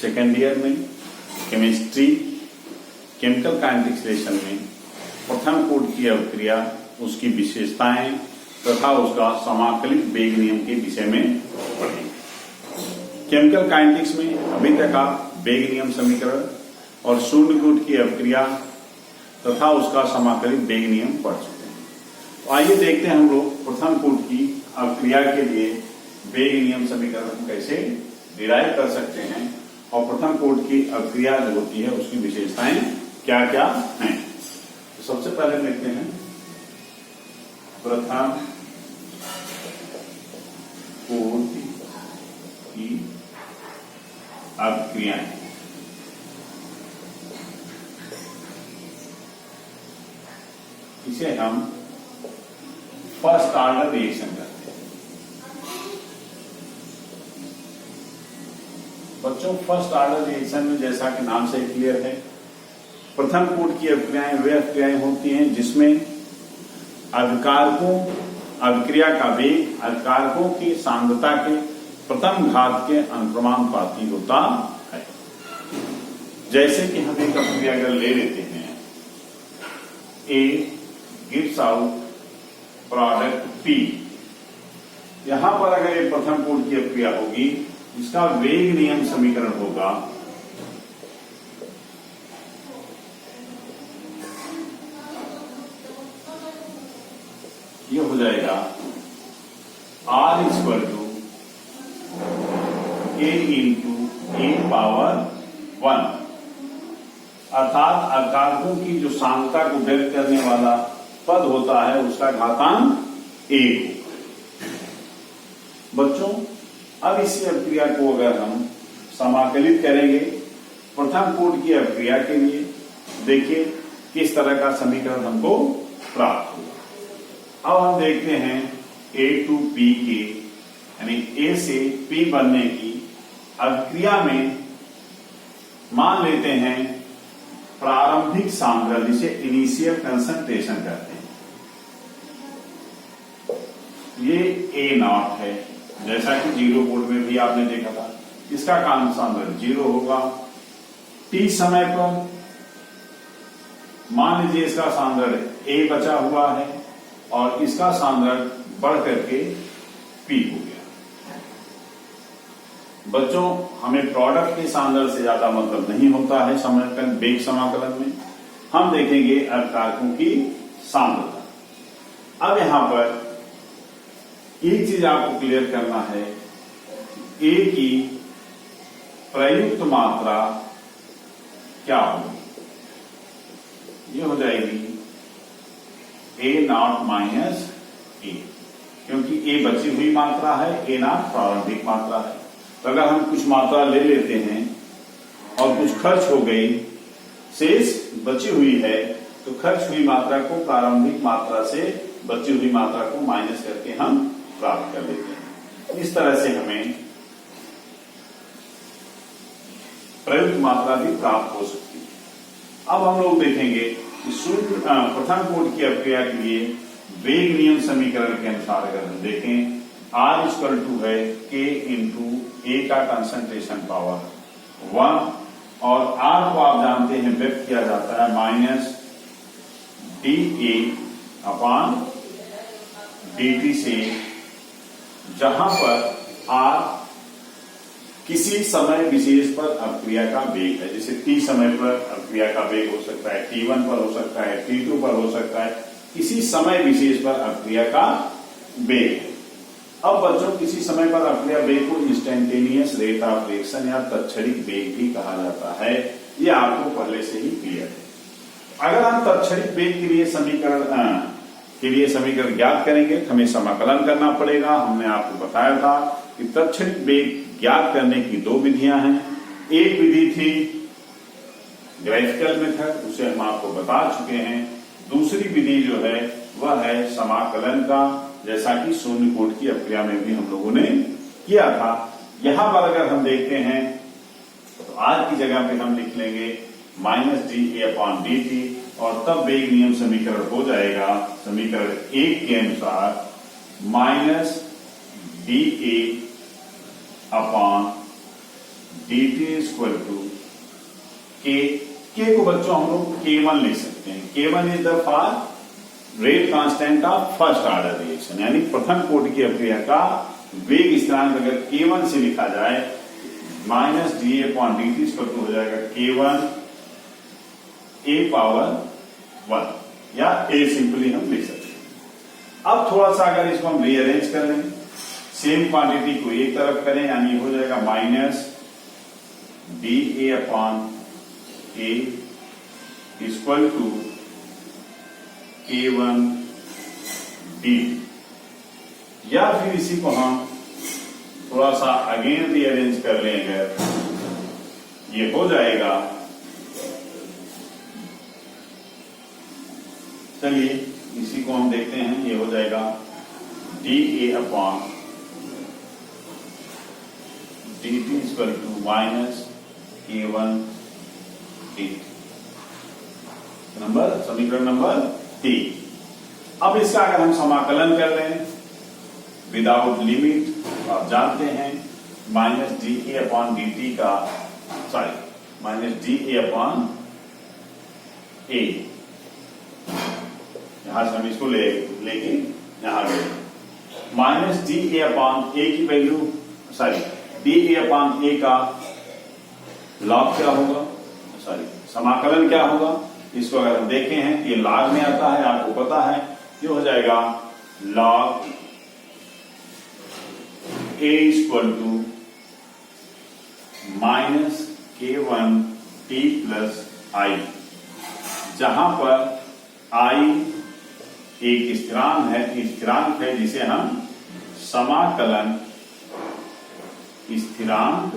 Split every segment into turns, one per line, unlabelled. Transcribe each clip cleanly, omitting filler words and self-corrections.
Second year में chemistry chemical kinetics session में प्रथम कोट की अवक्रिया, उसकी विशेषताएं तथा उसका समाकलित वेग नियम के विषय में पढ़ेंगे। केमिकल काइनेटिक्स में अभी तक आप वेग नियम समीकरण और शून्य कोट की अवक्रिया तथा उसका समाकलित वेग नियम पढ़ चुके हैं। तो आइए देखते हैं हम लोग प्रथम कोट की अवक्रिया के लिए वेग नियम समीकरण कैसे डिराइव कर सकते हैं और प्रथम कोट की अवक्रिया जो होती है उसकी विशेषताएं क्या क्या हैं। तो सबसे पहले देखते हैं प्रथम कोट की अवक्रियाएं। इसे हम फर्स्ट ऑर्डर रिएक्शन करते हैं। बच्चों, फर्स्ट ऑर्डर रिएक्शन में जैसा कि नाम से क्लियर है, प्रथम कोट की अवक्रियाएं वे अवक्रियाएं होती हैं जिसमें अभिकारकों अभिक्रिया का वेग अभिकारकों की सांद्रता के प्रथम घात के अनुक्रमानुपाती होता है। जैसे कि हम एक अभिक्रिया अगर ले लेते हैं, A gives out product P. यहां पर अगर एक प्रथम कोट की अभिक्रिया होगी, इसका वेग नियम समीकरण होगा ये हो जाएगा R equal to A into A power 1, अर्थात अभिकारकों की जो सांद्रता को व्यक्त करने वाला पद होता है उसका घातांक 1। बच्चों, अब इसी अभिक्रिया को अगर हम समाकलित करेंगे प्रथम कोट की अभिक्रिया के लिए, देखिए किस तरह का समीकरण हमको प्राप्त होगा। अब हम देखते हैं A टू P के यानी A से P बनने की अभिक्रिया में मान लेते हैं प्रारंभिक सांद्रता, जिसे इनिशियल कंसंट्रेशन कहते हैं। ये A0 है, जैसा कि जीरो कोड में भी आपने देखा था। इसका सांद्रता 0 होगा। T समय पर मान लीजिए इसका सांद्रता A बचा हुआ है और इसका सांद्रता बढ़ करके P हो गया। बच्चों, हमें प्रोडक्ट के सांद्रता से ज्यादा मतलब नहीं होता है समाकलन वेग समाकलन में। हम देखेंगे अभिकारकों की सांद्रता। अब यहां पर एक चीज आपको क्लियर करना है, A की प्रयुक्त मात्रा क्या होगी? ये हो जाएगी A0 माइनस A, क्योंकि A बची हुई मात्रा है, A0 प्रारंभिक मात्रा है। तो अगर हम कुछ मात्रा ले लेते हैं और कुछ खर्च हो गई, शेष बची हुई है, तो खर्च हुई मात्रा को प्रारंभिक मात्रा से बची हुई मात्रा को माइनस करके हम प्राप्त कर लेते हैं। इस तरह से हमें प्रयुक्त मात्रा भी प्राप्त हो सकती है। अब हम लोग देखेंगे कि प्रथम कोट की अभिक्रिया के लिए वेग नियम समीकरण के अनुसार अगर हम देखें, R इक्वल टू है K इंटू A का कंसंट्रेशन पावर 1 और R को आप जानते हैं व्यक्त किया जाता है माइनस dA अपॉन dt से, जहां पर R किसी समय विशेष पर अभिक्रिया का वेग है। जैसे T समय पर अभिक्रिया का वेग हो सकता है, T1 पर हो सकता है, T2 पर हो सकता है, किसी समय विशेष पर अभिक्रिया का वेग है। अब बच्चों, किसी समय पर अभिक्रिया वेग को इंस्टेंटेनियस रेट ऑफ रिएक्शन या तत्क्षणिक वेग भी कहा जाता है। ये आपको पहले से ही क्लियर है। अगर हम तत्क्षणिक वेग के लिए समीकरण ज्ञात करेंगे तो हमें समाकलन करना पड़ेगा। हमने आपको बताया था कि तत्क्षणिक वेग ज्ञात करने की दो विधियां हैं। एक विधि थी ग्राफिकल मेथड, उसे हम आपको बता चुके हैं। दूसरी विधि जो है वह है समाकलन का, जैसा कि शून्य कोट की अभिक्रिया में भी हम लोगों ने किया था। यहां पर अगर हम देखते हैं तो आज की जगह पे हम लिख लेंगे माइनस dA अपॉन dt और तब वेग नियम समीकरण हो जाएगा समीकरण 1 के अनुसार minus dA upon dt equal to K को बच्चों हम लोग K1 लिख सकते हैं। K1 is the far rate constant of first order reaction, यानी प्रथम कोटि की अभिक्रिया का वेग स्थिरांक अगर K1 से लिखा जाए minus D upon D T equal to हो जाएगा K1 a पावर 1 या a सिंपली हम लिख सकते हैं। अब थोड़ा सा अगर इसको हम रीअरेंज कर लें, सेम क्वांटिटी को एक तरफ करें, यानी हो जाएगा minus D A upon A equal to K1 D, या फिर इसी को हम थोड़ा सा अगेन रीअरेंज कर लें, अगर ये हो जाएगा, चलिए इसी को हम देखते हैं, ये हो जाएगा D A upon D T equal to minus K1 D, समीकरण नंबर 3। अब इसका अगर हम समाकलन कर लें विदाउट लिमिट, आप जानते हैं minus D A upon D T का, sorry minus D A upon A, यहां से हम इसको लेके यहां गए, minus D A upon A की value, sorry D A upon A का लॉग क्या होगा, सॉरी समाकलन क्या होगा, इसको अगर हम देखें हैं ये लॉग में आता है, आपको पता है, ये हो जाएगा log A equal to minus K1 T plus I, जहां पर आई एक स्थिरांक है जिसे हम समाकलन स्थिरांक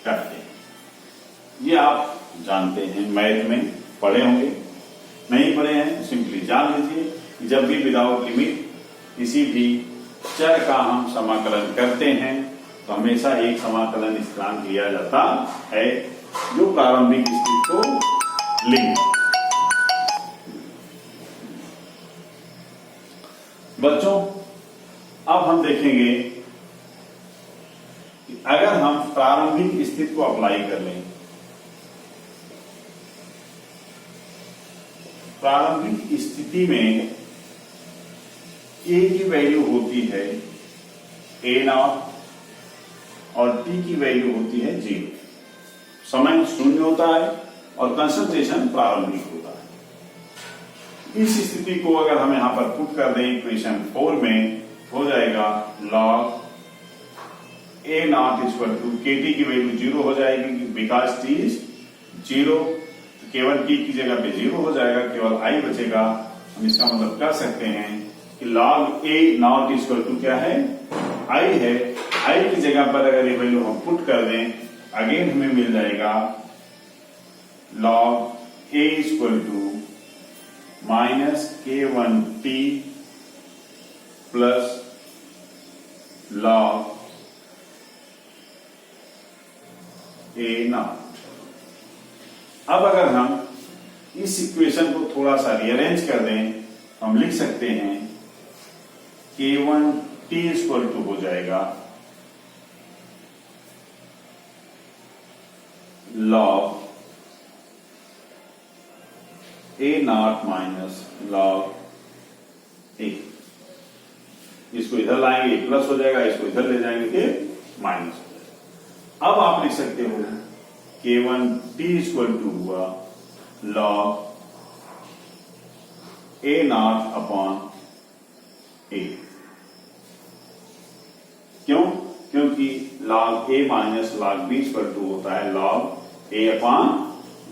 करते हैं। ये आप जानते हैं, मैथ में पढ़े होंगे, नहीं पढ़े हैं सिंपली जान लीजिए, जब भी विदाउट लिमिट किसी भी चर का हम समाकलन करते हैं तो हमेशा एक समाकलन स्थिरांक लिया जाता है जो प्रारंभिक स्थिति को लिंक। बच्चों अब हम देखेंगे कि अगर हम प्रारंभिक स्थिति को अप्लाई कर लें, प्रारंभिक स्थिति में ए की वैल्यू होती है ए नॉट और टी की वैल्यू होती है 0, समय शून्य होता है और कंसंट्रेशन प्रारंभिक होता है। इस स्थिति को अगर हम यहां पर पुट कर दें इक्वेशन 4 में, हो जाएगा log A naught equal to K T की वैल्यू 0 हो जाएगी बिकॉज टी इज 0, तो केवल टी की जगह पे 0 हो जाएगा, केवल आई बचेगा। हम इसका मतलब कह सकते हैं कि log A naught equal to क्या है, आई है। आई की जगह पर अगर ये वैल्यू हम पुट कर दें, अगेन हमें मिल जाएगा log A equal to minus K1 T plus log A naught. अब अगर हम इस इक्वेशन को थोड़ा सा रीअरेंज कर दें, हम लिख सकते हैं K1 टी इक्वल टू हो जाएगा log A not minus log A, इसको इधर लाएंगे प्लस हो जाएगा, इसको इधर ले जाएंगे माइनस हो जाएगा। अब आप लिख सकते हो K1 टी इक्वल टू हुआ log A naught upon A. क्यों? क्योंकि log A minus log B equal to होता है लॉग ए अपॉन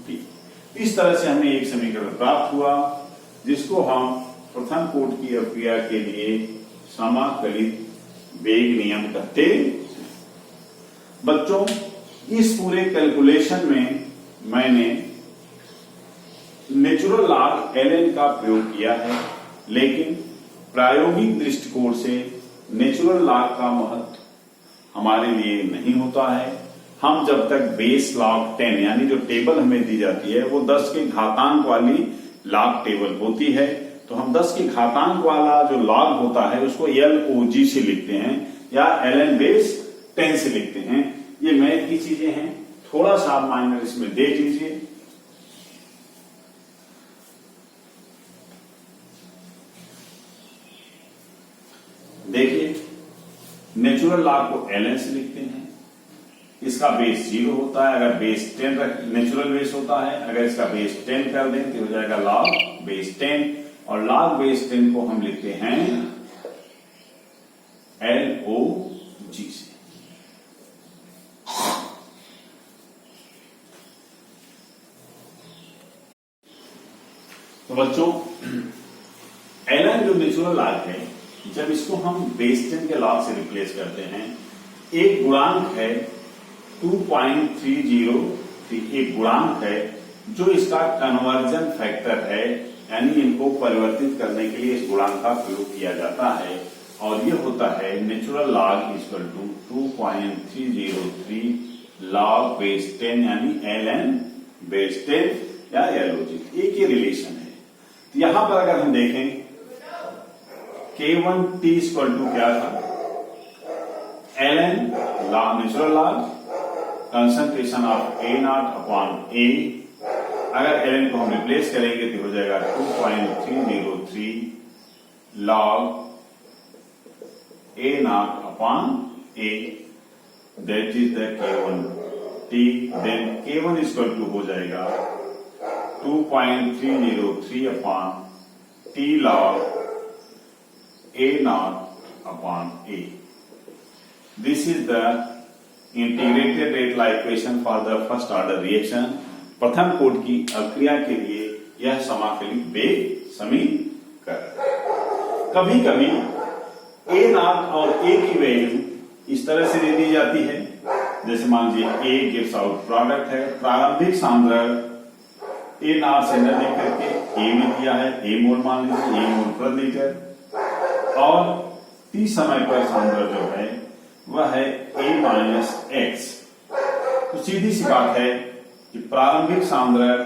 बी। इस तरह से हमें एक समीकरण प्राप्त हुआ जिसको हम प्रथम कोटि की अभिक्रिया के लिए समाकलित वेग नियम कहते हैं। बच्चों इस पूरे कैलकुलेशन में मैंने नेचुरल लॉग ln का प्रयोग किया है, लेकिन प्रायोगिक दृष्टिकोण से नेचुरल लॉग का महत्व हमारे लिए नहीं होता है। हम जब तक बेस लॉग 10 यानी जो टेबल हमें दी जाती है वो 10 के घातांक वाली लॉग टेबल होती है, तो हम 10 के घातांक वाला जो लॉग होता है उसको LOG से लिखते हैं या ln बेस 10 से लिखते हैं। ये मैथ की चीजें हैं, थोड़ा सा आप माइनर इसमें देख लीजिए। देखिए, नेचुरल लॉग को ln से लिखते हैं। इसका बेस 0 होता है, अगर बेस 10 नेचुरल बेस होता है, अगर इसका बेस 10 कर दें तो हो जाएगा लॉग बेस 10, और लॉग बेस 10 को हम लिखते हैं LOG से। तो बच्चों, ln जो नेचुरल लॉग है, जब इसको हम बेस 10 के लॉग से रिप्लेस करते हैं, एक गुणांक है 2.303, एक गुणांक है जो इसका कन्वर्जन फैक्टर है, यानी इनको परिवर्तित करने के लिए इस गुणांक का प्रयोग किया जाता है, और ये होता है natural log equal to 2.303 log base 10, यानी ln बेस 10 या LOG, एक ही रिलेशन है। तो यहां पर अगर हम देखें K1T इक्वल टू क्या था, ln natural log concentration of A0 upon A, अगर ln को हम रिप्लेस करेंगे तो हो जाएगा 2.303 log A0 upon A, that is the K1T। Then K1 equal to हो जाएगा 2.303 upon T log A0 upon A। This is the integrated rate law equation for the first order reaction। प्रथम कोटि की अभिक्रिया के लिए यह समाकलित वेग समीकरण। कभी कभी A0 और A की वैल्यू इस तरह से दे दी जाती है, जैसे मान लीजिए A गिव्स आउट प्रोडक्ट है, प्रारंभिक सांद्रण A0 से न लेकर के A में दिया है, A मोल मान लीजिए, A मोल प्रति लीटर, और T समय पर सांद्रण जो है वह है A माइनस एक्स। तो सीधी सी बात है कि प्रारंभिक सांद्रण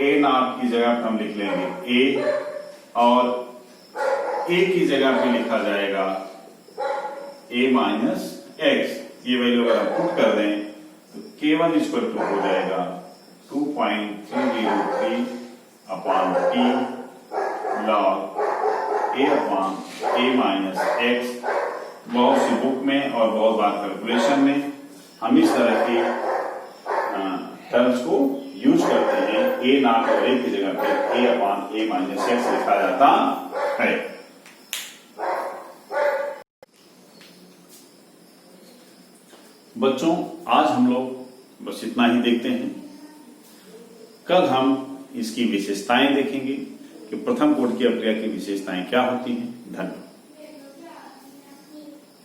A0 की जगह पर हम लिख लेंगे A, और A की जगह पे लिखा जाएगा A माइनस एक्स। ये वैल्यू अगर हम पुट कर दें तो K1 इक्वल टू हो जाएगा 2.303 upon T log A upon A minus x. बहुत सी बुक में और बहुत बार कैलकुलेशन में हम इस तरह के टर्म्स को यूज करते हैं। A0 और A की जगह पे A upon A minus x लिखा जाता है। बच्चों, आज हम लोग बस इतना ही देखते हैं। कल हम इसकी विशेषताएं देखेंगे कि प्रथम कोटि की अभिक्रिया की विशेषताएं क्या होती हैं। धन्यवाद।